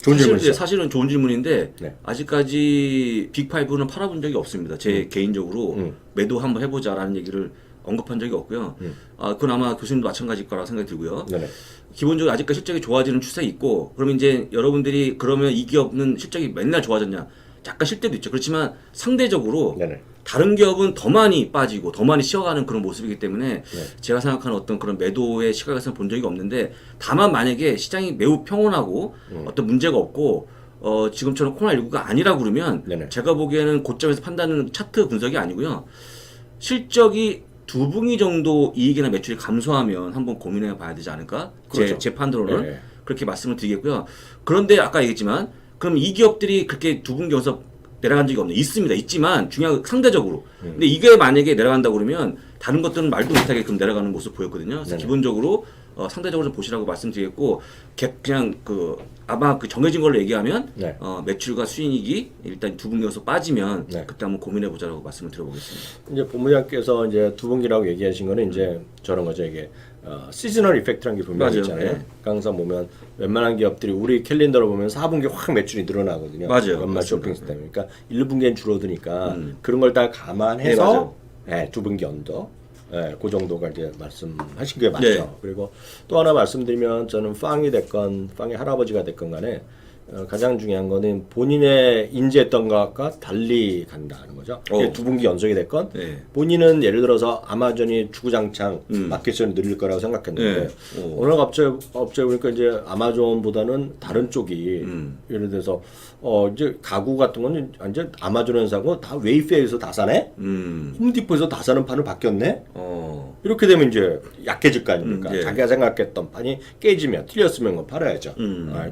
좋은 질문이죠. 사실은 좋은 질문인데 네. 아직까지 빅5는 팔아본 적이 없습니다. 제 개인적으로 매도 한번 해보자라는 얘기를 언급한 적이 없고요. 그건 아마 교수님도 마찬가지일 거라고 생각이 들고요. 네네. 기본적으로 아직까지 실적이 좋아지는 추세가 있고, 그러면 이제 여러분들이 그러면 이 기업은 실적이 맨날 좋아졌냐? 약간 실 때도 있죠. 그렇지만 상대적으로 네네. 다른 기업은 더 많이 빠지고 더 많이 쉬어가는 그런 모습이기 때문에 제가 생각하는 어떤 그런 매도의 시각에서 본 적이 없는데, 다만 만약에 시장이 매우 평온하고 어떤 문제가 없고 지금처럼 코로나19가 아니라 그러면 네네. 제가 제가 보기에는 고점에서 판단은 차트 분석이 아니고요. 실적이 두 분기 정도 이익이나 매출이 감소하면 한번 고민해 봐야 되지 않을까? 그렇죠. 제 판단으로는 네. 그렇게 말씀을 드리겠고요. 그런데 아까 얘기했지만 그럼 이 기업들이 그렇게 두 분기 연속 내려간 적이 없네. 있습니다. 있지만 중요한 건 상대적으로. 근데 이게 만약에 내려간다고 그러면 다른 것들은 말도 못하게 그럼 내려가는 모습 보였거든요. 그래서 네네. 기본적으로 상대적으로 좀 보시라고 말씀드리겠고, 그냥 아마 정해진 걸로 얘기하면 네. 매출과 수익이 일단 두 분기 연속 빠지면 네. 그때 한번 고민해 보자라고 말씀을 드려보겠습니다. 이제 본부장께서 이제 두 분기라고 얘기하신 거는 이제 저런 거죠. 이게 시즈널 이펙트라는 게 분명히 맞아요. 있잖아요. 네. 항상 보면 웬만한 기업들이 우리 캘린더로 보면 4분기 확 매출이 늘어나거든요. 맞아요. 연말 맞습니다. 쇼핑 시스템. 그러니까 1분기엔 줄어드니까 그런 걸 다 감안해서 네, 맞아요. 두 분기 언더. 그 정도가 이제 말씀하신 게 맞죠. 네. 그리고 또 하나 말씀드리면 저는 빵이 됐건 빵의 할아버지가 됐건 간에 가장 중요한 거는 본인의 인지했던 것과 달리 간다는 거죠. 두 분기 연속이 됐건 네. 본인은 예를 들어서 아마존이 주구장창 마켓을 늘릴 거라고 생각했는데 네. 오늘 갑자기 보니까 이제 아마존보다는 다른 쪽이 예를 들어서 이제 가구 같은 거는 이제 아마존에서 사고 다 웨이페이에서 다 사네, 홈디포에서 다 사는 판을 바뀌었네. 이렇게 되면 이제 약해질 거 아닙니까? 예. 자기가 생각했던 판이 깨지면 틀렸으면 그거 팔아야죠.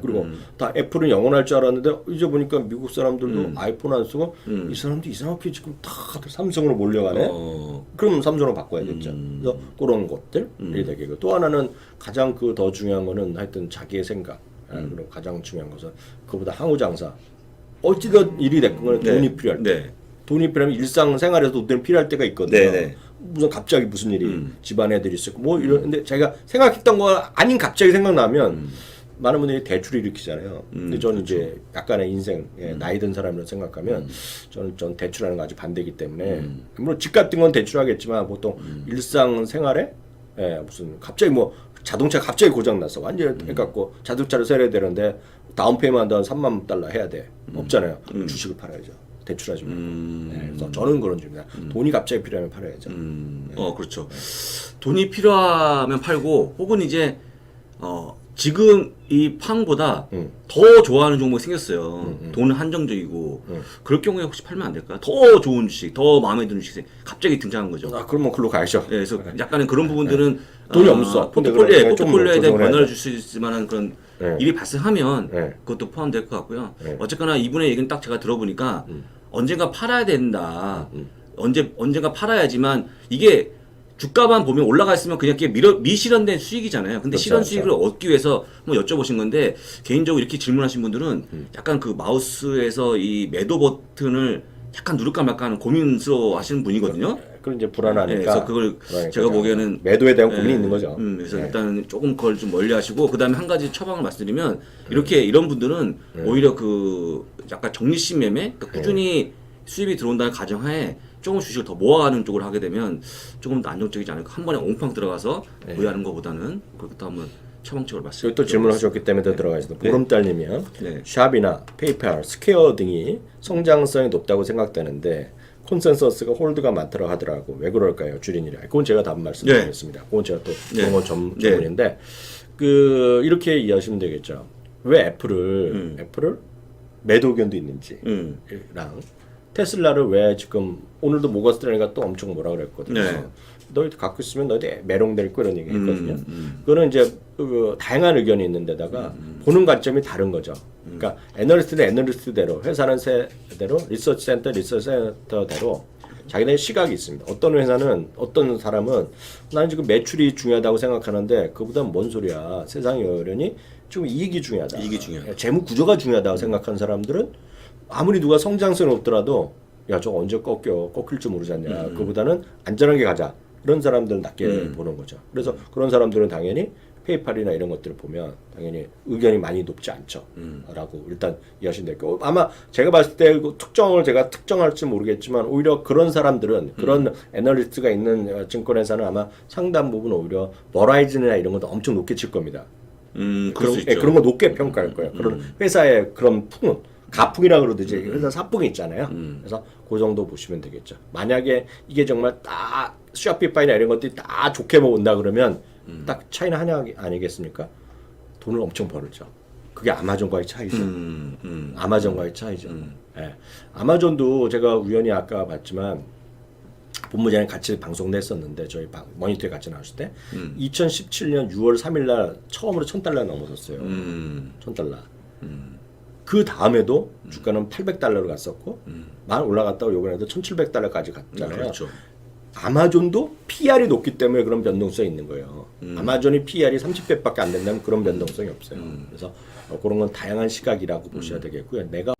그리고 다 애플은 영원할 줄 알았는데 이제 보니까 미국 사람들도 아이폰 안 쓰고 이 사람도 이상하게 지금 다들 삼성으로 몰려가네. 그럼 삼성으로 바꿔야겠죠. 그래서 그런 것들이 되겠고, 또 하나는 가장 더 중요한 거는 하여튼 자기의 생각. 그리고 가장 중요한 것은 그보다 항우 장사. 어찌든 일이 됐건 간에 돈이 필요할 때. 네. 돈이 필요하면 일상생활에서도 돈이 필요할 때가 있거든요. 네네. 무슨 갑자기 무슨 일이 집안애들이 있었고 뭐 이런데 자기가 생각했던 거 아닌 갑자기 생각나면 많은 분들이 대출을 일으키잖아요. 근데 저는 이제 약간의 인생 나이 든 사람이라고 생각하면 저는 대출하는 거 아주 반대이기 때문에 물론 집 같은 건 대출하겠지만 보통 일상생활에 무슨 갑자기 뭐 자동차 갑자기 고장 났어 완전 해갖고 자동차를 사야 되는데 다운페이먼트 한 3만 달러 해야 돼. 없잖아요. 주식을 팔아야죠. 대출하지 말고. 그래서 저는 그런 중입니다. 돈이 갑자기 필요하면 팔아야죠. 그렇죠. 돈이 필요하면 팔고, 혹은 이제 지금 이 팡보다 더 좋아하는 종목이 생겼어요. 돈은 한정적이고 그럴 경우에 혹시 팔면 안 될까요? 더 좋은 주식, 더 마음에 드는 주식 갑자기 등장한 거죠. 그러면 글로 가야죠. 네, 그래서 약간의 그런 부분들은 돈이 없어. 포트폴리오에 좀 대한 조정을 변화를 줄 수 있을 만한 그런 일이 발생하면 네. 그것도 포함될 것 같고요. 어쨌거나 이분의 얘기는 딱 제가 들어보니까 언젠가 팔아야 된다. 언젠가 팔아야지만, 이게 주가만 보면 올라가 있으면 그냥 미실현된 수익이잖아요. 근데 그렇죠, 실현 그렇죠. 수익을 얻기 위해서 한번 여쭤보신 건데, 개인적으로 이렇게 질문하신 분들은 약간 그 마우스에서 이 매도 버튼을 약간 누를까 말까 하는 고민스러워 하시는 분이거든요. 그럼 이제 불안하니까. 그래서 그걸 그러니까 제가 보기에는 매도에 대한 고민이 있는 거죠. 그래서 일단 조금 그걸 좀 멀리하시고, 그다음에 한 가지 처방을 말씀드리면, 이런 분들은 오히려 그 약간 적립식 매매, 그러니까 꾸준히 수입이 들어온다는 가정하에 조금 주식을 더 모아가는 쪽을 하게 되면 조금 더 안정적이지 않을까. 한 번에 옹팡 들어가서 모의하는 것보다는 그렇게 또 한번 처방적으로 말씀. 여기 또 질문하셨기 때문에 더 들어가겠습니다. 보름달님이요. 네. 샵이나 페이팔, 스퀘어 등이 성장성이 높다고 생각되는데 콘센서스가 홀드가 많다고 하더라고. 왜 그럴까요? 주린이라. 그건 제가 답 말씀드리겠습니다. 그건 제가 또 그런 전문인데 이렇게 이해하시면 되겠죠. 왜 애플을 매도 의견도 있는지랑 테슬라를 왜 지금 오늘도 모거스트레이가 또 엄청 뭐라 그랬거든요. 네. 너희들 갖고 있으면 너희들 메롱될 거 이런 얘기 했거든요. 그거는 이제 다양한 의견이 있는 데다가 보는 관점이 다른 거죠. 그러니까 애널리스트는 애널리스트대로, 회사는 세대로, 리서치 센터대로 자기네 시각이 있습니다. 어떤 회사는, 어떤 사람은 나는 지금 매출이 중요하다고 생각하는데 그보다 뭔 소리야. 세상이 어려니 지금 이익이 중요하다. 재무 구조가 중요하다고 생각하는 사람들은 아무리 누가 성장성이 없더라도 야 저거 언제 꺾일 줄 모르지 않냐. 그보다는 안전하게 가자. 그런 사람들은 낮게 보는 거죠. 그래서 그런 사람들은 당연히 페이팔이나 이런 것들을 보면 당연히 의견이 많이 높지 않죠. 라고 일단 이해하시면 될 거고 아마 제가 봤을 때 그 특정을 제가 특정할지 모르겠지만 오히려 그런 사람들은 그런 애널리스트가 있는 증권회사는 아마 상당 부분 오히려 버라이즌이나 이런 것도 엄청 높게 칠 겁니다. 그럴 수 있죠. 그런 거 높게 평가할 거예요. 그런 회사의 그런 풍은 가풍이라 그러듯이 회사 사풍이 있잖아요. 그래서 그 정도 보시면 되겠죠. 만약에 이게 정말 딱 쇼피파이나 이런 것들이 다 좋게 온다 그러면 딱 차이나 하나 아니겠습니까? 돈을 엄청 벌었죠. 그게 아마존과의 차이죠. 아마존과의 차이죠. 예. 아마존도 제가 우연히 아까 봤지만 본부장이 같이 방송도 했었는데 저희 모니터에 같이 나왔을 때 2017년 6월 3일 날 처음으로 $1,000 넘어섰어요. $1,000. 그 다음에도 주가는 $800로 갔었고 만 올라갔다고 요번에도 $1,700까지 갔잖아요. 그렇죠. 아마존도 PR이 높기 때문에 그런 변동성이 있는 거예요. 아마존이 PR이 30배밖에 안 된다면 그런 변동성이 없어요. 그래서 그런 건 다양한 시각이라고 보셔야 되겠고요. 내가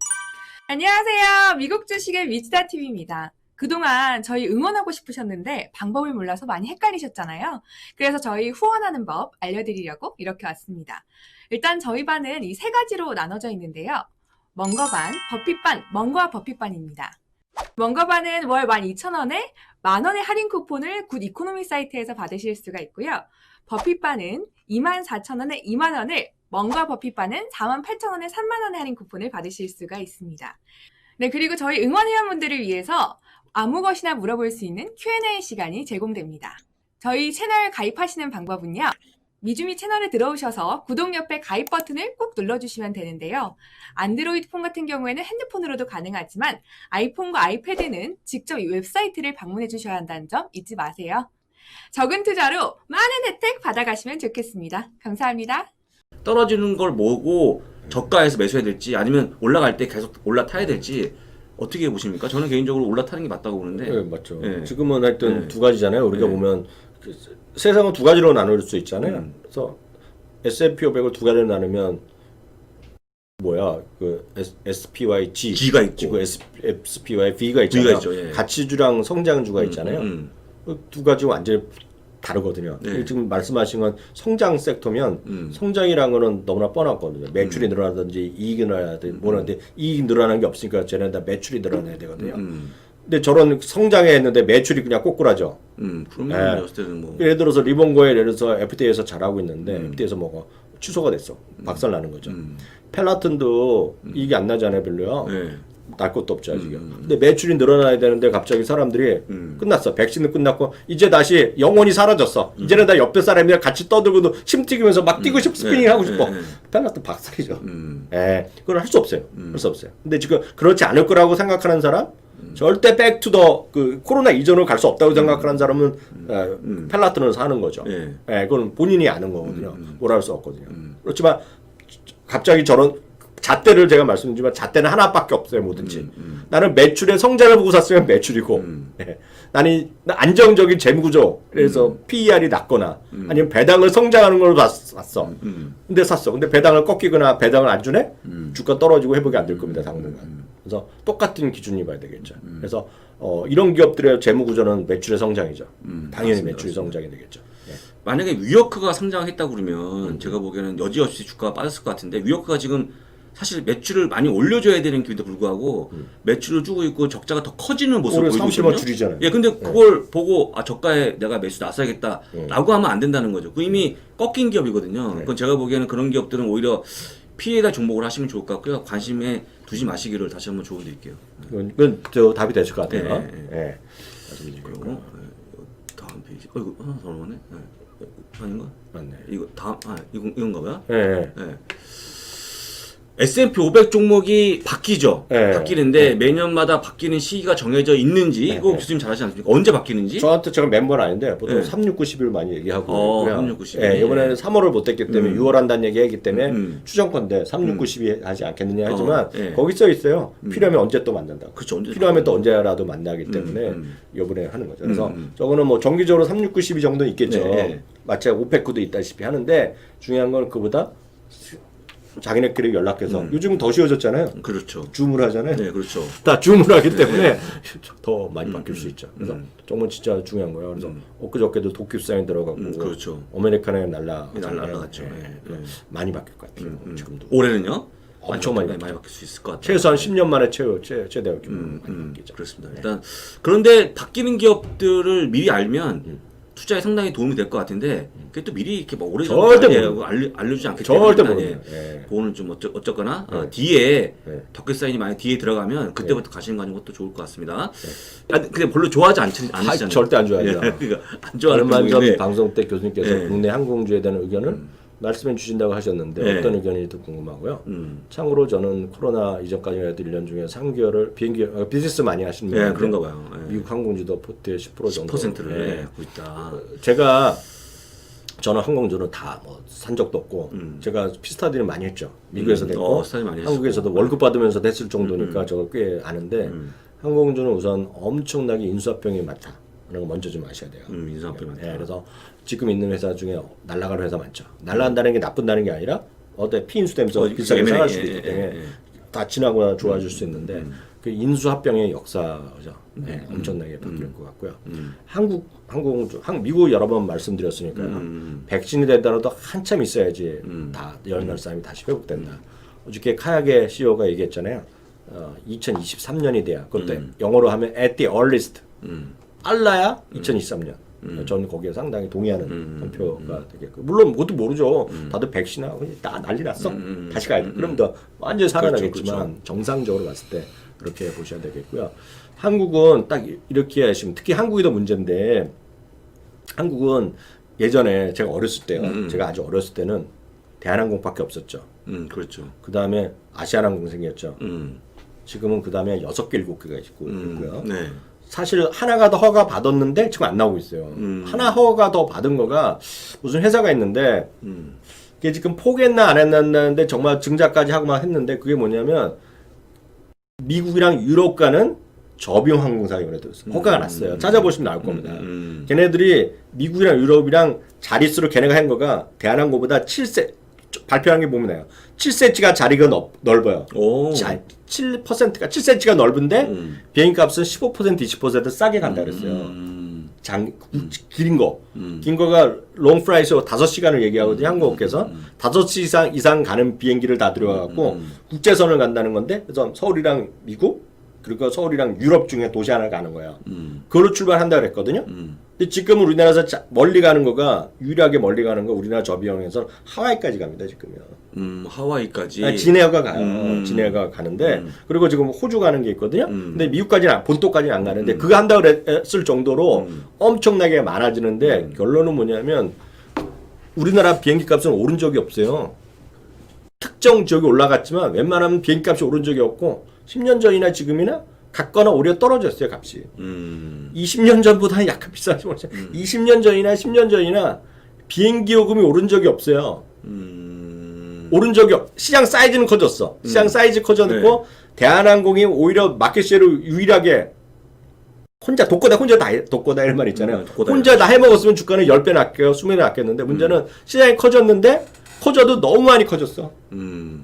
안녕하세요. 미국 주식의 위즈다 TV입니다. 그동안 저희 응원하고 싶으셨는데 방법을 몰라서 많이 헷갈리셨잖아요. 그래서 저희 후원하는 법 알려드리려고 이렇게 왔습니다. 일단 저희 반은 이 세 가지로 나눠져 있는데요. 멍거반, 버핏반, 멍거와 버핏반입니다. 멍거반은 월 12,000원에 만원의 할인 쿠폰을 굿 이코노미 사이트에서 받으실 수가 있고요. 버핏반은 24,000원에 2만원을, 멍거와 버핏반은 48,000원에 3만원의 할인 쿠폰을 받으실 수가 있습니다. 네, 그리고 저희 응원 회원분들을 위해서 아무 것이나 물어볼 수 있는 Q&A 시간이 제공됩니다. 저희 채널 가입하시는 방법은요. 미주미 채널에 들어오셔서 구독 옆에 가입 버튼을 꼭 눌러주시면 되는데요. 안드로이드 폰 같은 경우에는 핸드폰으로도 가능하지만 아이폰과 아이패드는 직접 이 웹사이트를 방문해 주셔야 한다는 점 잊지 마세요. 적은 투자로 많은 혜택 받아가시면 좋겠습니다. 감사합니다. 떨어지는 걸 보고 저가에서 매수해야 될지 아니면 올라갈 때 계속 올라타야 될지 어떻게 보십니까? 저는 개인적으로 올라타는 게 맞다고 보는데. 네, 맞죠. 네. 지금은 하여튼 네. 두 가지잖아요. 우리가 네. 보면 세상은 두 가지로 나눌 수 있잖아요. 그래서 S&P 500을 두 가지로 나누면 뭐야 그 SPY G가 있고 SPY V가 있잖아요. V가 있죠, 예. 가치주랑 성장주가 있잖아요. 그두 가지 완전히 다르거든요. 네. 지금 말씀하신 건 성장 섹터면 성장이라는 거는 너무나 뻔하거든요. 매출이 늘어나든지 이익이 늘어나든지 뭐라든지 이익이 늘어나는 게 없으니까 쟤네는 다 매출이 늘어나야 되거든요. 근데 저런 성장에 했는데 매출이 그냥 꼬꾸라져. 그러면 였을 때는 뭐 예를 들어서 리본고에 예를 들어서 FDA에서 잘하고 있는데 FDA에서 뭐가 취소가 됐어. 박살 나는 거죠. 펠라튼도 이익이 안 나잖아요, 별로요. 네. 날 것도 없죠 아직은. 근데 매출이 늘어나야 되는데 갑자기 사람들이 끝났어. 백신은 끝났고 이제 다시 영혼이 사라졌어. 이제는 다 옆에 사람이랑 같이 떠들고도 심 튀기면서 막 뛰고 싶고 스피닝 하고 싶어. 펠라튼 박살이죠. 예, 그걸 할 수 없어요. 할 수 없어요. 근데 지금 그렇지 않을 거라고 생각하는 사람, 절대 백투 더 그 코로나 이전으로 갈 수 없다고 생각하는 사람은 펠라튼을 사는 거죠. 예. 예, 그건 본인이 아는 거거든요. 뭐라 할 수 없거든요. 그렇지만 갑자기 저런 잣대를 제가 말씀드리지만 잣대는 하나밖에 없어요 뭐든지. 나는 매출의 성장을 보고 샀으면 매출이고 예. 나는 안정적인 재무구조 그래서 PER이 낮거나 아니면 배당을 성장하는 걸로 샀어. 근데 샀어. 근데 배당을 꺾이거나 배당을 안 주네? 주가 떨어지고 회복이 안 될 겁니다 당분간. 그래서 똑같은 기준이 봐야 되겠죠. 그래서 이런 기업들의 재무구조는 매출의 성장이죠. 당연히 맞습니다. 매출의 성장이 되겠죠. 예. 만약에 위어크가 상장했다고 그러면 제가 보기에는 여지없이 주가가 빠졌을 것 같은데 위어크가 지금 사실 매출을 많이 올려줘야 되는 기회도 불구하고 매출을 주고 있고 적자가 더 커지는 모습을 올해 보이고 30만 있거든요. 줄이잖아요. 예, 근데 그걸 보고 저가에 내가 매수 나서야겠다라고 하면 안 된다는 거죠. 그 이미 꺾인 기업이거든요. 그건 제가 보기에는 그런 기업들은 오히려 피해다 종목을 하시면 좋을 것 같고요. 관심에 두지 마시기를 다시 한번 조언드릴게요. 그건 저 답이 되실 것 같아요. 예, 예. 그리고 다음 페이지. 이거 하나 더 나오네. 아닌가? 맞네. 이거 다음 이건가 봐요. 예. 예. 네. S&P 500 종목이 바뀌죠. 네. 바뀌는데 매년마다 바뀌는 시기가 정해져 있는지 이거 교수님 잘 아시지 않습니까? 언제 바뀌는지? 저한테 제가 멤버는 아닌데 보통 네. 3, 6, 9, 10일 많이 얘기하고 3, 6, 9, 10일. 예, 이번에는 3월을 못 했기 때문에 6월 한다는 얘기했기 때문에 추정컨대 3, 6, 9, 10일 하지 않겠느냐 하지만 예. 거기 써 있어요. 필요하면 언제 또 만난다고. 그렇죠. 언제 필요하면 또 언제라도 만나기 때문에 이번에 하는 거죠. 그래서 저거는 뭐 정기적으로 3, 6, 9, 10일 정도 있겠죠. 네. 마치 오페크도 있다시피 하는데 중요한 건 그보다 자기네끼리 연락해서 요즘은 더 쉬워졌잖아요. 그렇죠. 줌을 하잖아요. 네, 그렇죠. 다 줌을 하기 때문에 더 많이 바뀔 수 있죠. 그래서 정말 진짜 중요한 거예요. 그래서 엊그저께도 도쿄사인 들어가고 그렇죠. 아메리카노에 날라갔죠. 많이 바뀔 것 같아요. 지금도. 올해는요? 엄청 많이 바뀔 수 있을 것 같아요. 최소한 10년 만에 최대 규모 많이 바뀌죠. 그렇습니다. 일단 그런데 바뀌는 기업들을 미리 알면 투자에 상당히 도움이 될 것 같은데 그게 또 미리 이렇게 막 오래 절대 알려주지 않기 절대 때문에 모릅니다. 예. 그거는 좀 어쨌거나 뒤에 네. 덧글사인이 많이 뒤에 들어가면 그때부터 가시는 거 하는 것도 좋을 것 같습니다. 근데 별로 좋아하지 않으시잖아요. 절대 안 좋아하죠. 그러니까 안 좋아하는 얼마 전 분인데 방송 때 교수님께서 네. 국내 항공주에 대한 의견을 말씀해 주신다고 하셨는데 네. 어떤 의견인지 궁금하고요. 참고로 저는 코로나 이전까지만 해도 1년 중에 3개월을 비즈니스 많이 하시는 분인데 그런가 봐요. 미국 항공주도 포트의 10% 정도 10%를 갖고 있다. 저는 항공주는 다 뭐 산 적도 없고 제가 피스타디를 많이 했죠. 미국에서 됐고 스타디 많이 한국에서도 했었고. 월급 받으면서 됐을 정도니까 저거 꽤 아는데 항공주는 우선 엄청나게 인수합병이 많다. 라는 거 먼저 좀 아셔야 돼요. 인수합병이 많다. 예, 그래서 지금 있는 회사 중에 날아가는 회사 많죠. 날아간다는 게 나쁜다는 게 아니라 피인수되면서 비싸게 M&A, 사갈 수도 있기 때문에 다 지나거나 좋아질 수 있는데 그 인수합병의 역사죠. 네, 엄청나게 바뀔 것 같고요. 미국 여러 번 말씀드렸으니까요. 백신이 되더라도 한참 있어야지 다 열날 싸움이 다시 회복된다. 어저께 카약의 CEO가 얘기했잖아요. 2023년이 돼야 그것도 영어로 하면 at the earliest. 알라야 2023년. 저는 거기에 상당히 동의하는 한 표가 되겠고 물론 그것도 모르죠. 다들 백신하고 다 난리 났어. 다시 가야 돼. 그럼 더 완전히 살아나겠지만 그렇죠. 정상적으로 봤을 때 그렇게 보셔야 되겠고요. 한국은 딱 이렇게 하시면 특히 한국이 더 문제인데 한국은 예전에 제가 어렸을 때요. 제가 아주 어렸을 때는 대한항공밖에 없었죠. 그렇죠. 그 다음에 아시아나항공 생겼죠. 지금은 그 다음에 6개, 7개가 있고요. 네. 사실 하나가 더 허가 받았는데 지금 안 나오고 있어요. 하나 허가 더 받은 거가 무슨 회사가 있는데 그게 지금 포기했나 안 했나는데 정말 증자까지 하고 막 했는데 그게 뭐냐면 미국이랑 유럽 가는 저비용 항공사에 그래도 허가가 났어요. 찾아보시면 나올 겁니다. 걔네들이 미국이랑 유럽이랑 자릿수로 걔네가 한 거가 대한항공보다 7세 발표한 게 보면 나요. 7cm가 자리가 넓어요. 오. 7%가 7cm가 넓은데 비행기 값은 15% 20% 싸게 간다 그랬어요. 긴 거. 긴 거가 롱 플라이트로 5시간을 얘기하거든요. 항공업계에서 5시 이상 가는 비행기를 다 들여갖고 국제선을 간다는 건데 그래서 서울이랑 미국 그리고 서울이랑 유럽 중에 도시 하나 가는 거예요. 그걸로 출발한다 그랬거든요. 근데 지금은 우리나라에서 멀리 가는 거가 유일하게 멀리 가는 거 우리나라 저비용에서 하와이까지 갑니다. 지금요. 하와이까지. 진해가 가요. 진해가 가는데 그리고 지금 호주 가는 게 있거든요. 근데 미국까지는 본토까지는 안 가는데 그거 한다 그랬을 정도로 엄청나게 많아지는데 결론은 뭐냐면 우리나라 비행기 값은 오른 적이 없어요. 특정 지역이 올라갔지만 웬만하면 비행기 값이 오른 적이 없고 10년 전이나 지금이나 같거나 오히려 떨어졌어요 값이. 20년 전보다는 약간 비싸지 못해. 20년 전이나 10년 전이나 비행기 요금이 오른 적이 없어요. 오른 적이 시장 사이즈는 커졌어. 시장 사이즈 커졌고 네. 대한항공이 오히려 마켓쉐어를 유일하게 혼자 독고다 이런 말 있잖아요. 혼자 다 해먹었으면 주가는 10배 낫게요. 20배 낫겠는데 문제는 시장이 커졌는데 커져도 너무 많이 커졌어.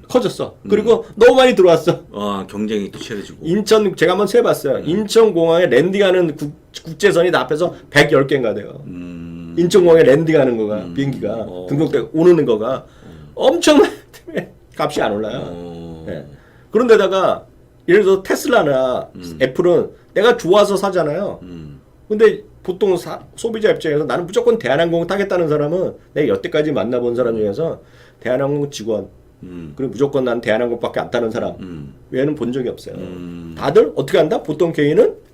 커졌어. 그리고 너무 많이 들어왔어. 경쟁이 또 치열해지고. 인천 제가 한번 세봤어요. 인천공항에 랜딩하는 국제선이 다 합해서 110개인가 돼요. 인천공항에 랜딩하는 거가 비행기가 등록돼 오는 거가 엄청나게 값이 안 올라요. 네. 그런데다가 예를 들어 테슬라나 애플은 내가 좋아서 사잖아요. 근데 보통 소비자 입장에서 나는 무조건 대한항공 타겠다는 사람은 내가 여태까지 만나본 사람 중에서 대한항공 직원 그리고 무조건 난 대한항공밖에 안 타는 사람 외에는 본 적이 없어요. 다들 어떻게 한다? 보통 개인은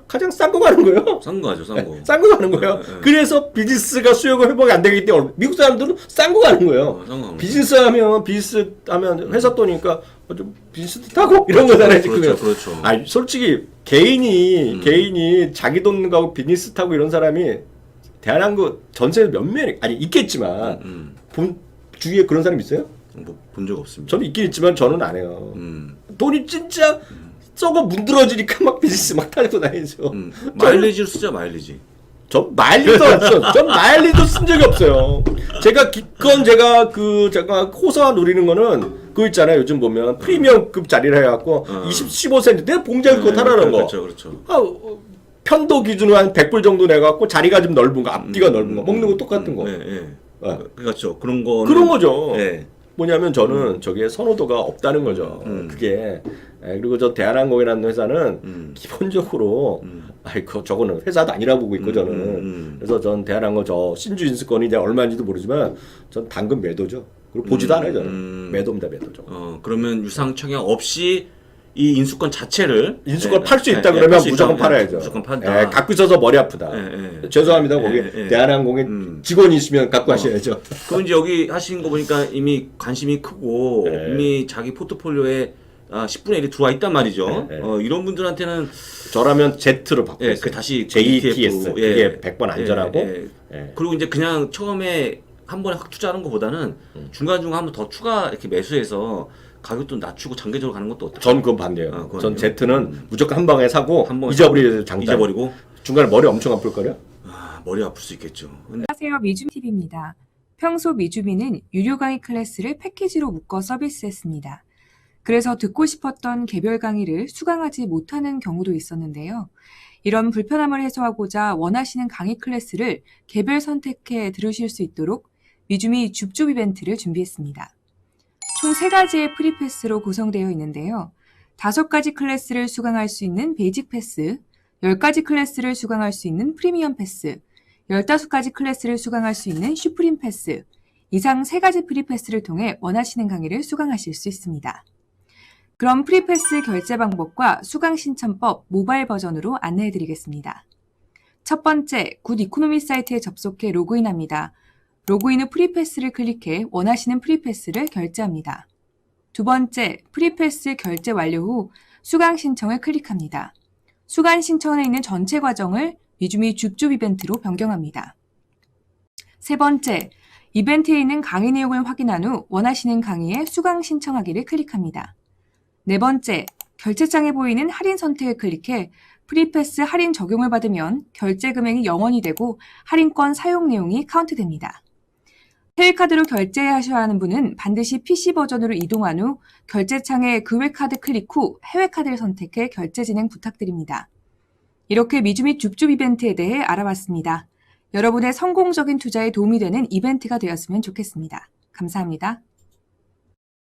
가장 싼 거 가는 거예요. 싼 거 가죠, 싼 거. 싼 거 가는 거예요. 그래서 비즈니스가 수요가 회복이 안 되기 때문에 미국 사람들은 싼 거 가는 거예요. 비즈니스 하면 회사 돈이니까 좀 비즈니스 타고 이런 거잖아요. 지금. 그렇죠. 아 솔직히 개인이 자기 돈 가고 비즈니스 타고 이런 사람이 대한항공 전세에 몇 명이 있겠지만 주위에 그런 사람 있어요? 뭐 본 적 없습니다. 저는 있긴 있지만 저는 안 해요. 돈이 진짜 썩어 문드러지니까 막 비즈니스 막 타고 다니죠. 마일리지를 쓰자 마일리지. 전 마일리도 없어. 전 마일리도 쓴 적이 없어요. 제가 기껏 제가 호사 누리는 거는 그거 있잖아요. 요즘 보면 프리미엄급 자리를 해갖고 15센트 내 봉장 그거 타라는 거. 그렇죠. 편도 기준으로 한 100불 정도 내갖고 자리가 좀 넓은 거, 앞뒤가 넓은 거, 먹는 거 똑같은 거. 그렇죠. 그런 거죠. 네. 뭐냐면 저는 저기에 선호도가 없다는 거죠. 그게. 그리고 저 대한항공이라는 회사는 기본적으로 저거는 회사도 아니라 보고 있고 저는. 그래서 전 대한항공 저 신주 인수권이 이제 얼마인지도 모르지만 전 당근 매도죠. 그리고 보지도 않아요 저는. 매도입니다 매도죠. 그러면 유상 청약 없이 이 인수권 자체를 인수권 팔 수 있다 그러면 무조건 팔아야죠. 무조건 판다. 갖고 있어서 머리 아프다. 죄송합니다. 거기 대한항공에 직원이 있으면 갖고 하셔야죠. 그럼 이제 여기 하신 거 보니까 이미 관심이 크고 이미 자기 포트폴리오에 10분의 1이 들어와 있단 말이죠. 이런 분들한테는 저라면 Z로 바꿔요. 그 다시 JETS 그게 100번 안전하고 그리고 이제 그냥 처음에 한 번에 확 투자하는 것보다는 중간중간 한번 더 추가 이렇게 매수해서 가격도 낮추고 장기적으로 가는 것도 어떨까요? 전 그건 반대예요. 전 Z는 무조건 한 방에 사고 잊어버리고 장단. 잊어버리고 중간에 머리 엄청 아플 거요? 머리 아플 수 있겠죠. 안녕하세요. 미주미TV입니다. 평소 미주미는 유료 강의 클래스를 패키지로 묶어 서비스했습니다. 그래서 듣고 싶었던 개별 강의를 수강하지 못하는 경우도 있었는데요. 이런 불편함을 해소하고자 원하시는 강의 클래스를 개별 선택해 들으실 수 있도록 미주미 줍줍 이벤트를 준비했습니다. 총 3가지의 프리패스로 구성되어 있는데요. 5가지 클래스를 수강할 수 있는 베이직 패스, 10가지 클래스를 수강할 수 있는 프리미엄 패스, 15가지 클래스를 수강할 수 있는 슈프림 패스, 이상 3가지 프리패스를 통해 원하시는 강의를 수강하실 수 있습니다. 그럼 프리패스 결제 방법과 수강 신청법 모바일 버전으로 안내해 드리겠습니다. 첫 번째, 굿 이코노미 사이트에 접속해 로그인합니다. 로그인 후 프리패스를 클릭해 원하시는 프리패스를 결제합니다. 두 번째, 프리패스 결제 완료 후 수강 신청을 클릭합니다. 수강 신청에 있는 전체 과정을 미주미 줍줍 이벤트로 변경합니다. 세 번째, 이벤트에 있는 강의 내용을 확인한 후 원하시는 강의에 수강 신청하기를 클릭합니다. 네 번째, 결제창에 보이는 할인 선택을 클릭해 프리패스 할인 적용을 받으면 결제 금액이 0원이 되고 할인권 사용 내용이 카운트됩니다. 해외카드로 결제하셔야 하는 분은 반드시 PC 버전으로 이동한 후 결제창에 금액카드 클릭 후 해외카드를 선택해 결제 진행 부탁드립니다. 이렇게 미주미 줍줍 이벤트에 대해 알아봤습니다. 여러분의 성공적인 투자에 도움이 되는 이벤트가 되었으면 좋겠습니다. 감사합니다.